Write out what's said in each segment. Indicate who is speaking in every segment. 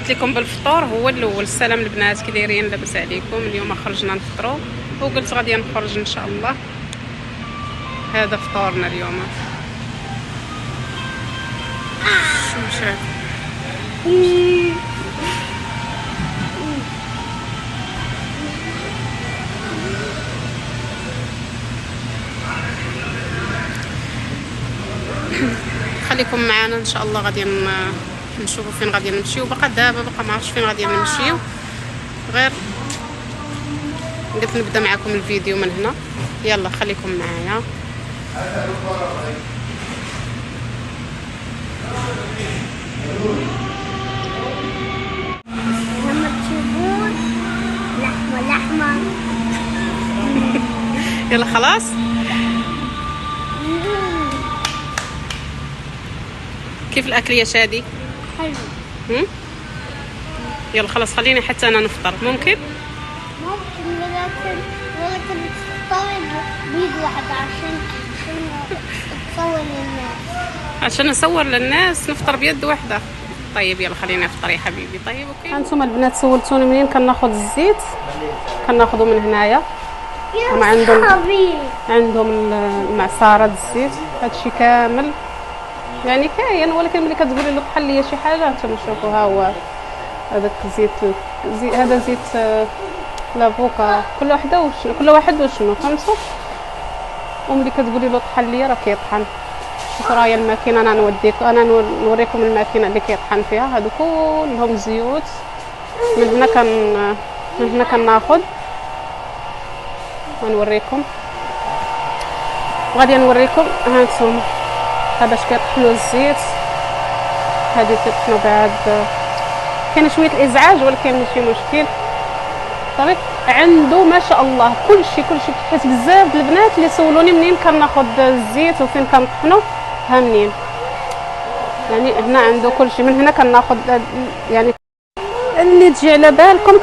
Speaker 1: جيت لكم بالفطور هو الاول. السلام البنات، كي دايرين؟ لاباس عليكم؟ اليوم خرجنا نفطروا وقلت غادي نخرج ان شاء الله. هذا فطورنا اليوم. شوف خليكم معنا ان شاء الله. غادي نشوفوا فين غادي نمشيو. دابا ما عرفتش فين غادي نمشيو، غير قلت نبدا معكم الفيديو من هنا. يلا خليكم معايا.
Speaker 2: لما تشوفون لحمة
Speaker 1: يلا خلاص. كيف الاكل يا شادي؟
Speaker 2: حلو.
Speaker 1: يلا خلاص خليني حتى انا نفطر. ممكن
Speaker 2: ولكن تفطر بيد واحد عشان تصور للناس.
Speaker 1: عشان نصور للناس نفطر بيد واحده. طيب يلا خليني افطر يا حبيبي. طيب اوكي. انتم البنات سولتوني منين كناخذ الزيت. كناخذه من هنايا. هم عندهم المعصره الزيت. هادشي كامل يعني كاين، ولكن ملي كتقولي له بحال ليا شي حاجه انتم شوفوا. ها هو هذاك الزيت. هذا زيت لافوكا. كل واحد وشنو فهمتوا. وملي كتقولي له طحن ليا راه كيطحن. شوفوا راهي الماكينه. انا نوريكم الماكينه اللي كيطحن فيها. هادو كلهم زيوت. من هنا كناخذ ونوريكم. غادي نوريكم. هانتوما باش كيطحنوا الزيت. هادي كيطحنوا بعد. كاين شويه الازعاج ولكن ماشي مشكل. طريق عنده ما شاء الله كلشي. حيت بزاف البنات اللي سولوني منين كناخذ الزيت وفين كنطحنوا. ها منين يعني هنا عنده كلشي. من هنا كناخذ يعني اللي تجي على بالكم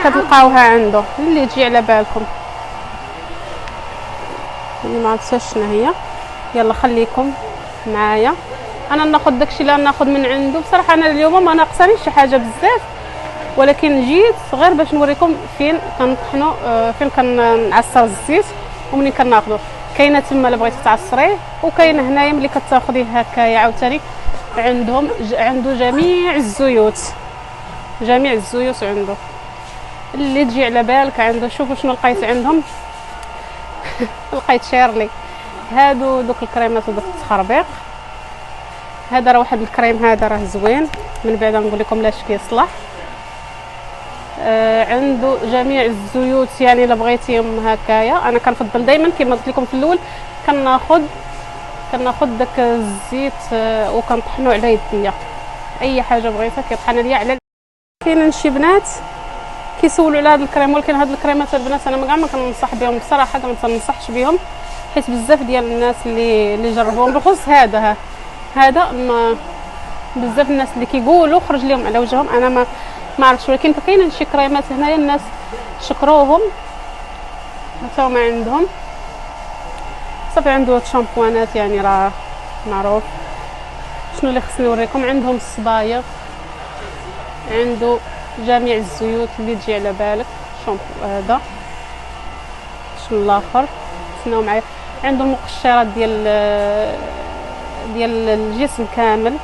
Speaker 1: كتلقاوها عنده. اللي تجي على بالكم اللي ما عرفتش شنو هي. يلا خليكم معايا. انا ناخذ داكشي اللي ناخذ من عنده. بصراحه انا اليوم ما ناقصانيش شي حاجه بزاف، ولكن جيت غير باش نوريكم فين كنطحنوا، فين كنعصر الزيت ومنين كناخذو. كاينه تما الا بغيتي تعصريه، وكاينه هنايا ملي كتاخذيه هكايا عاوتاني عنده جميع الزيوت. عنده اللي تجي على بالك عنده. شوفوا شنو لقيت عندهم. لقيت شيرلي. هادو دوك الكريمات ودوك التخربيق. هذا راه واحد الكريم. هذا راه زوين. من بعد نقول لكم لاش كيصلح. عنده جميع الزيوت يعني الا بغيتيهم هكايا. انا كنفضل دائما كما قلت لكم في الاول كناخذ داك الزيت وكنطحنوا على يديا. اي حاجه بغيتها كيطحن ليا على. كاينين شي بنات كيسولوا على هذا الكريم، ولكن هاد الكريمات البنات انا ما كننصح بهم بصراحه. ما تنصحش بهم حيت بزاف ديال الناس اللي جربوهم بخصوص هذا بزاف الناس اللي كيقولوا خرج لهم على وجههم. انا ما عرفتش، ولكن كاينين شي كريمات هنايا الناس شكروهم حتى هما عندهم. صافي عنده شامبوانات يعني راه معروف. شنو اللي خصني نوريكم؟ عندهم الصبايغ. عنده جميع الزيوت اللي تجي على بالك. شامبو هذا. شنو الاخر؟ تسناو معايا. عنده المقشرات ديال الجسم كامل.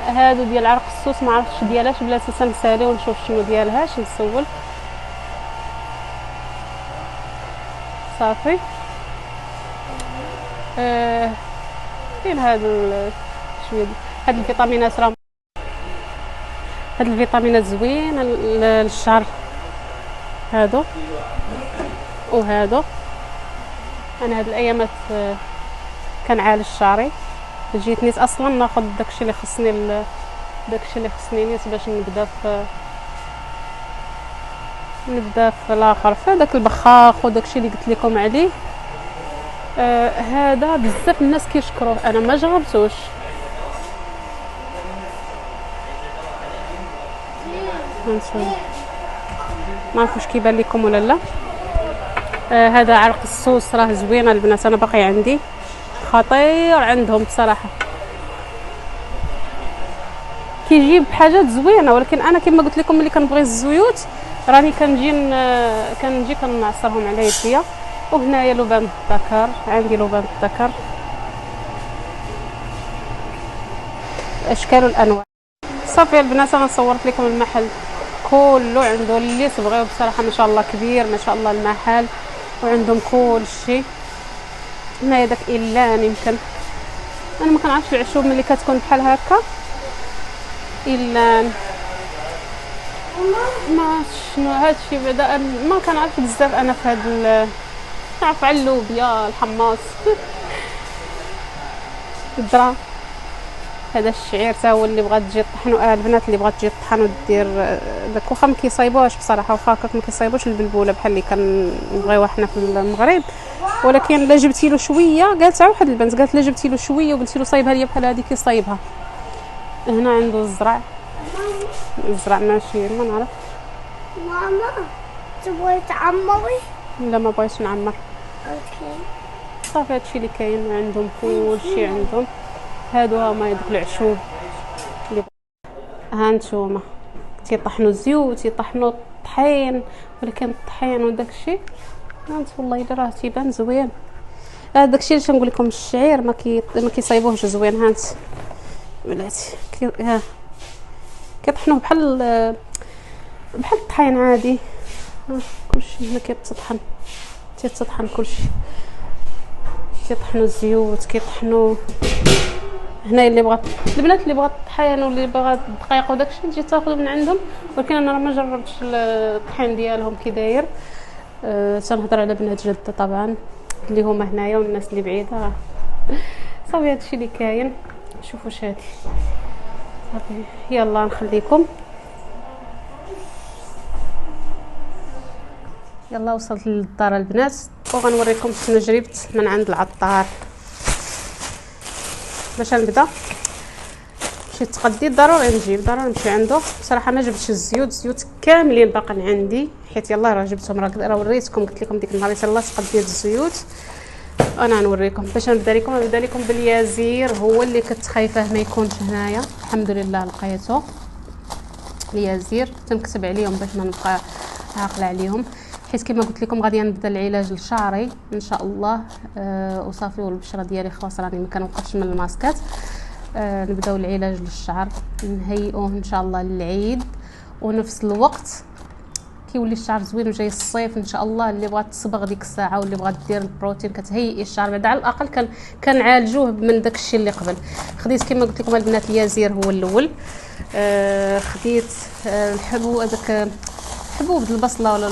Speaker 1: هادو ديال عرق السوس. ما عرفتش ديالاش بلاتي تنسالي ونشوف شنو ديالهاش نسول. صافي. كاين هاد شويه هاد الفيتامينات. راه هاد الفيتامينات زوينه للشعر. هادو وهادو. انا هاد الايامات كنعالج شعري. جيتني اصلا ناخذ داكشي اللي خصني نيت باش نبدا في الاخر في داك البخاخ وداكشي اللي قلت لكم عليه. هذا بزاف الناس كيشكروه. انا ما جربتوش. ما عرفتش كيبان لكم ولا لا. هذا عرق السوس راه زوينه البنات. انا باقي عندي خطير عندهم بصراحه. كيجيب حاجات زوينه، ولكن انا كما قلت لكم ملي كنبغي الزيوت راني كنجي كنعصرهم على يديا. وهنايا لبان الذكر، عندي لبان الذكر اشكال والانواع. صافي البنات انا صورت لكم المحل كله، عنده اللي تبغيو بصراحه ما شاء الله كبير ما شاء الله المحل، وعندهم كل شيء. هنايا داك إلان، يمكن انا ما كنعرفش العشوب ملي كتكون بحال هكا إلان ما شنو هادشي بعدا ما كنعرف بزاف انا في هاد نعرف على اللوبيا الحماص الدرا. هذا الشعير تا هو اللي بغات تجي طحنو، البنات اللي بغات تجي طحن ودير داك، واخا ما كيصايبوهاش بصراحه، واخا هكاك ما كيصايبوش البلبوله بحال اللي كنبغيوها حنا في المغرب، ولكن الا جبتي له شويه، قالت واحد البنت قالت الا جبتي له شويه وقلتي له صايبها ليا بحال هذه كيصايبها. هنا عنده الزرع، الزرع ماشي ما نعرف.
Speaker 2: ماما تبغي تعمري؟
Speaker 1: لا ما بغيتش نعمر.
Speaker 2: اوكي
Speaker 1: صافي هادشي اللي كاين عندهم، كلشي عندهم. هادو هما دوك العشوب اللي ها نتوما تيطحنوا الزيوت، تيطحنوا الطحين، ولكن الطحين وداكشي هانت والله الا راه تيبان زوين. داكشي اللي تنقول لكم الشعير ما كيصايبوهش زوين. هانت بلاتي ها كيطحنوه بحال الطحين عادي. كلشي هنا تيتطحن كلشي، كيطحنوا الزيوت كيطحنوا. هنا اللي بغات البنات اللي بغات الطحين واللي بغات الدقيق وداكشي تجي تاخذ من عندهم، ولكن انا راه ما جربتش الطحين ديالهم كي داير. تنهضر على بنات جده طبعا اللي هما هنايا والناس اللي بعيده. صافي هادشي اللي كاين. شوفوا شادي صافي يلا نخليكم. يلا وصلت للدار البنات وغنوريكم شنو جربت من عند العطار. باش نبدا مشيت تقديت ضروري نمشي عنده. بصراحه ما جبتش الزيوت كاملين باقا عندي، حيت يلاه راه جبتهم، راه وريتكم قلت لكم ديك النهار يلاه تقديت الزيوت. انا نوريكم باش نبدا لكم باليازير، هو اللي كنت خايفه ما يكونش هنايا. الحمد لله لقيته اليازير، تنكتب عليهم باش ما نبقى عاقله عليهم، حيت كما قلت لكم غادي نبدا العلاج لشعري ان شاء الله. وصافي والبشره ديالي خلاص راني ما كنوقفش من الماسكات. نبداو العلاج للشعر، نهيئوه ان شاء الله للعيد، ونفس الوقت كيولي الشعر زوين وجاي الصيف ان شاء الله. اللي بغات تصبغ ديك الساعه واللي بغات دير البروتين كتهيئي الشعر بعد على الاقل كنعالجوه من داك الشيء اللي قبل. خديت كما قلت لكم البنات اليازير هو الاول. خديت حبوب البصله ولا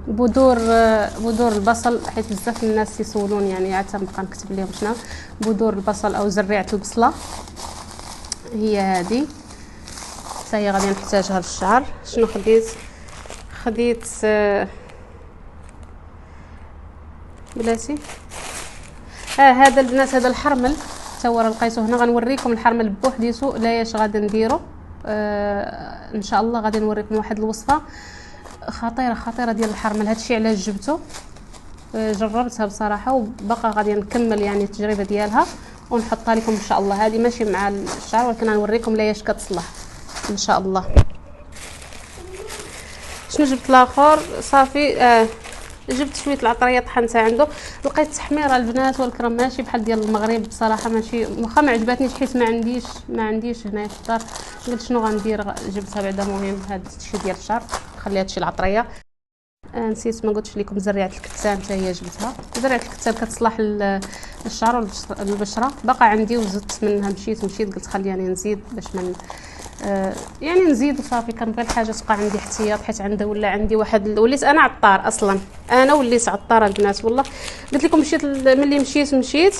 Speaker 1: بذور البصل، حيت بزاف الناس يسولون يعني عاد تنبقى نكتب لهم شنو بذور البصل او زريعه البصله. هي هذه حتى هي غادي نحتاجها للشعر. شنو خديت بلاتي هذا البنات، هذا الحرمل حتى هو راه لقيته هنا. غنوريكم الحرمل بوحديتو لاش غادي نديرو. ان شاء الله غادي نوريكم واحد الوصفه خطيره ديال الحرمل. هادشي علاش جبته، جربتها بصراحه وبقى غادي نكمل يعني التجربه ديالها ونحطها لكم ان شاء الله. هذه ماشي مع الشعر ولكن غنوريكم لاش كتصلح ان شاء الله. شنو جبت الاخر؟ صافي جبت شويه العطريه طحنتها عنده. لقيت تحميره البنات ولكن ماشي بحال ديال المغرب بصراحه، ماشي واخا ما عجبتنيش حيت ما عنديش هنايا في الدار. قلت شنو غندير، جبتها بعدا مهم هذا الشيء ديال الشعر خليها هادشي العطريه. نسيت ما قلتش لكم زريعه الكتان حتى هي جبتها. زريعه الكتان كتصلح للشعر والبشره، باقا عندي وزدت منها. مشيت قلت خليني نزيد باش من يعني نزيد وصافي. كنبغي الحاجه تبقى عندي احتياط، حيت عنده ولا عندي واحد وليت انا عطار اصلا، انا وليت عطاره البنات والله. قلت لكم ملي مشيت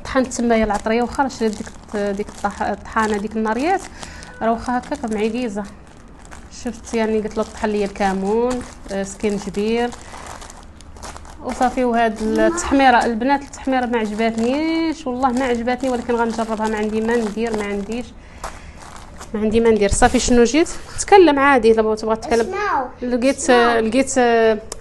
Speaker 1: طحنت تمايا العطريه، واخا شريت ديك الطحانه ديك الناريات راه واخا هكاك معيديزه. شفت يعني قلت له طحن لي الكمون سكينجبير وصافي. وهاد التحميره البنات التحميره ما عجباتنيش والله ما عجباتني، ولكن غنجربها. ما عندي ما ندير، ما عنديش. ما عندي ما ندير. صافي شنو جيت تكلم عادي الا تبغى تتكلم. لقيت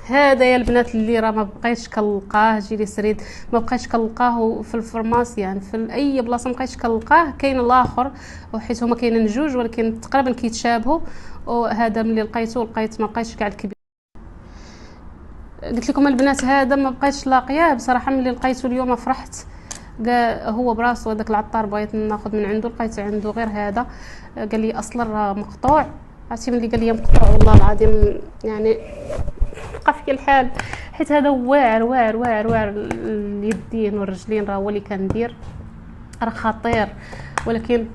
Speaker 1: هذا يا البنات اللي راه ما بقيتش كنلقاه، جي لي سريد ما بقيتش كنلقاه في الفرماسي، يعني في اي بلاصه ما بقيتش كنلقاه. كاين الاخر وحيت هما كاينين جوج ولكن تقريبا كيتشابهوا، وهذا ملي لقيته ما بقيتش كاع الكبير. قلت لكم البنات هذا ما بقيتش لاقياه بصراحه. ملي لقيته اليوم فرحت، هو براسو هذاك العطار بغيت ناخذ من عنده، لقيت عنده غير هذا. قال لي اصلا راه مقطوع. عرفتي ملي قال لي مقطوع والله العظيم يعني بقى في الحال، حيت هذا واعر واعر واعر واعر اليدين والرجلين، راه هو اللي كندير راه خطير. ولكن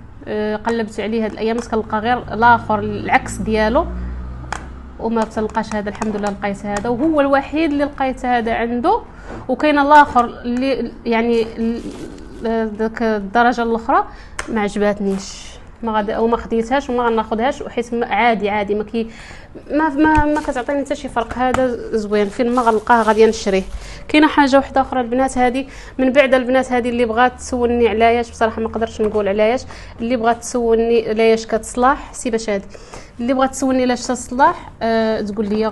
Speaker 1: قلبت عليه هاد الايام كنلقى غير الاخر العكس ديالو، وما تلقاش هذا. الحمد لله لقيت هذا، وهو الوحيد اللي لقيت هذا عنده. وكاين الاخر اللي يعني داك الدرجه الاخرى ما عجباتنيش، ما غادي او ما خديتهاش وما غناخذهاش، وحيت عادي ما كي ما كتعطيني حتى شي فرق. هذا زوين، فين ما غنلقاه غادي نشريه. كاينه حاجه واحده اخرى البنات، هذه من بعد البنات هذه اللي بغات تسولني علاش، بصراحه ما قدرتش نقول علاش. اللي بغات تسولني علاش كتصلاح سي باش هذه اللي بغات تسولني علاش تصلاح تقول لي.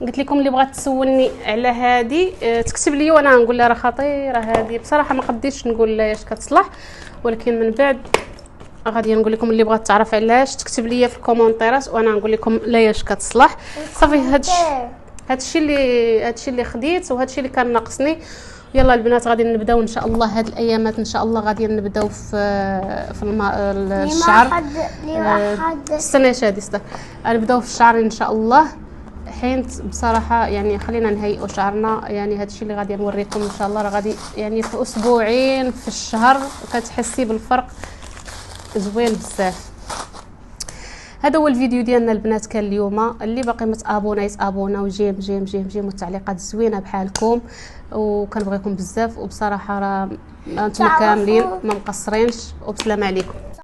Speaker 1: قلت لكم اللي بغات تسولني على هذه تكتب لي وانا نقول لها راه خطيره هذه. بصراحه ما قديتش نقول لها اش كتصلح، ولكن من بعد غادي نقول لكم اللي بغات تعرف علاش تكتب لي في الكومونتيرات وانا نقول لكم علاش كتصلح. صافي هادشي اللي خديت وهادشي اللي كان ناقصني. يلا البنات غادي نبداو ان شاء الله هاد الايامات، ان شاء الله غادي نبداو في الشعر. استنى شادي نبداو في الشعر ان شاء الله. حيت بصراحه يعني خلينا نهيئوا شعرنا، يعني هادشي اللي غادي نوريكم ان شاء الله. راه غادي يعني في اسبوعين في الشهر كتحسي بالفرق زوين بزاف. هذا هو الفيديو ديالنا البنات كان اليوم. اللي باقي متابونا يتابونا، وجيم والتعليقات الزوينه بحالكم، وكنبغيكم بزاف. وبصراحه راه انتم كاملين ما مقصرينش. وبسلام عليكم.